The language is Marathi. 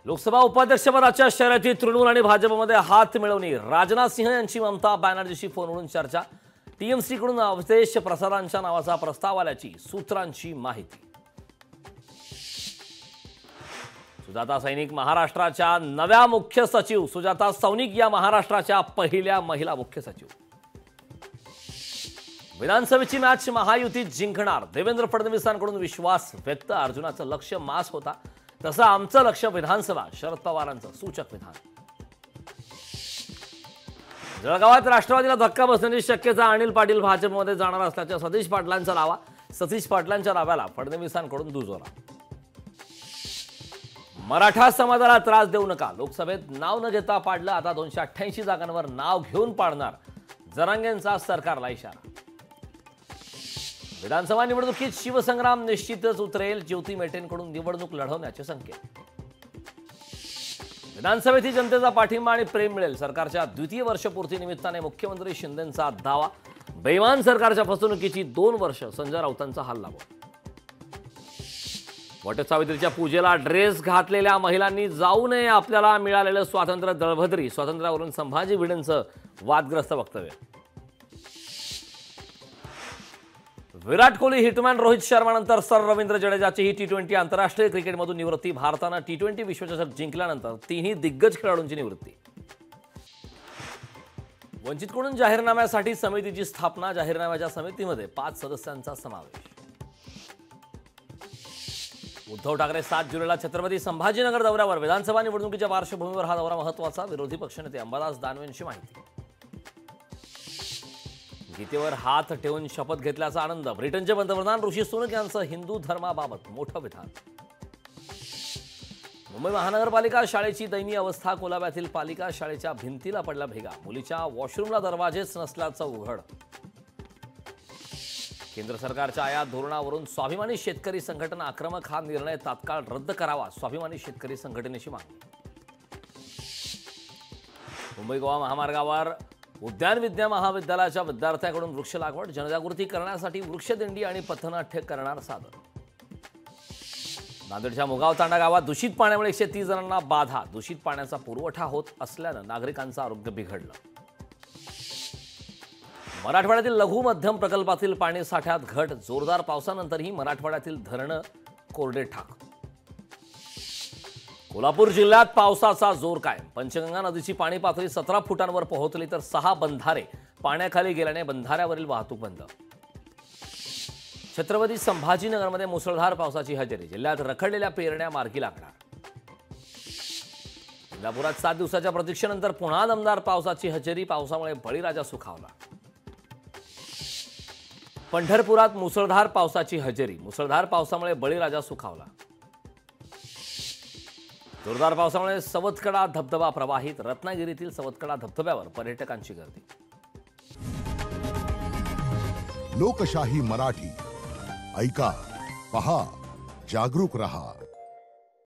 लोकसभा उपाध्यक्षपदाच्या शर्यतीत तृणमूल आणि भाजपमध्ये हात मिळवणी। राजनाथ सिंह यांची ममता बॅनर्जीशी फोनवरून चर्चा। टीएमसीकडून अवधेश प्रसादांच्या नावाचा प्रस्ताव आल्याची सूत्रांची माहिती। सुजाता सैनिक महाराष्ट्राच्या नव्या मुख्य सचिव। सुजाता सैनिक या महाराष्ट्राच्या पहिल्या महिला मुख्य सचिव। विधानसभेची मॅच महायुतीत जिंकणार। देवेंद्र फडणवीसांकडून विश्वास व्यक्त। अर्जुनाचं लक्ष्य मास होता, तसं आमचं लक्ष्य विधानसभा। शरद पवारांचं सूचक विधान। जळगावात राष्ट्रवादीला धक्का बसण्याची शक्यता। अनिल पाटील भाजपमध्ये जाणार असल्याच्या सतीश पाटलांचा दावा। सतीश पाटलांच्या दाव्याला फडणवीसांकडून दुजोरा। मराठा समाजाला त्रास देऊ नका। लोकसभेत नाव न घेता पाडलं, आता 288 जागांवर नाव घेऊन पाडणार। जरांगेंचा सरकारला इशारा। विधानसभा निवडणुकीत शिवसंग्राम निश्चितच उतरेल। ज्योती मेटेंकडून निवडणूक लढवण्याचे संकेत। विधानसभेतील जनतेचा पाठिंबा आणि प्रेम मिळेल। सरकारच्या द्वितीय वर्षपूर्ती निमित्ताने मुख्यमंत्री शिंदेंचा दावा। बेईमान सरकारच्या फसवणुकीची 2 वर्ष। संजय राऊतांचा हल्लाबोल। वटसावित्रीच्या पूजेला ड्रेस घातलेल्या महिलांनी जाऊ नये, आपल्याला मिळालेलं स्वातंत्र्य दळभद्री। स्वातंत्र्यावरून संभाजी भिडेंचं वादग्रस्त वक्तव्य। विराट कोहली हिटमॅन रोहित शर्मानंतर सर रवींद्र जडेजाची ही टी20 आंतरराष्ट्रीय क्रिकेटमधून निवृत्ती। भारतानं टी20 विश्वचषक जिंकल्यानंतर 3 दिग्गज खेळाडूंची निवृत्ती। वंचितकडून जाहीरनाम्यासाठी समितीची स्थापना। जाहीरनाम्याच्या समितीमध्ये 5 सदस्यांचा समावेश। उद्धव ठाकरे 7 जुलैला छत्रपती संभाजीनगर दौऱ्यावर। विधानसभा निवडणुकीच्या पार्श्वभूमीवर हा दौरा महत्त्वाचा। विरोधी पक्षनेते अंबादास दानवेंची माहिती। गीतेवर हात ठेवून शपथ घेतल्याचा आनंद। ब्रिटनचे पंतप्रधान ऋषी सुनक यांचं हिंदू धर्माबाबत मोठं विधान। मुंबई महानगरपालिका शाळेची दयनीय अवस्था। कोलाब्यातील पालिका शाळेच्या भिंतीला पडला भेगा। मुलीच्या वॉशरूमला दरवाजेच नसल्याचं उघड। केंद्र सरकारच्या आयात धोरणावरून स्वाभिमानी शेतकरी संघटना आक्रमक। हा निर्णय तात्काळ रद्द करावा, स्वाभिमानी शेतकरी संघटनेची मागणी। मुंबई गोवा महामार्गावर उद्यान विद्या महाविद्यालयाच्या विद्यार्थ्यांकडून वृक्ष लागवड। जनजागृती करण्यासाठी वृक्षदिंडी आणि पथनाट्य करणार सादर। नांदेडच्या मुगाव तांडा गावात दूषित पाण्यामुळे 130 जणांना बाधा। दूषित पाण्याचा पुरवठा होत असल्यानं नागरिकांचं आरोग्य बिघडलं। मराठवाड्यातील लघु मध्यम प्रकल्पातील पाणी साठ्यात घट। जोरदार पावसानंतरही मराठवाड्यातील धरणं कोरडे ठाक। कोल्हापूर जिल्ह्यात पावसाचा जोर कायम। पंचगंगा नदीची पाणी पातळी 17 फुटांवर पोहोचली, तर 6 बंधारे पाण्याखाली गेल्याने बंधाऱ्यावरील वाहतूक बंद। छत्रपती संभाजीनगरमध्ये मुसळधार पावसाची हजेरी। जिल्ह्यात रखडलेल्या पेरण्या मार्गी लागणार। इंदापुरात 7 दिवसाच्या प्रतीक्षेनंतर पुन्हा दमदार पावसाची हजेरी। पावसामुळे बळीराजा सुखावला। पंढरपुरात मुसळधार पावसाची हजेरी। मुसळधार पावसामुळे बळीराजा सुखावला। जोरदार पावसामुळे सवतकडा धबधबा प्रवाहित। रत्नागिरीतील सवतकडा धबधब्यावर पर्यटकांची गर्दी। लोकशाही मराठी ऐका, पहा, जागरूक रहा।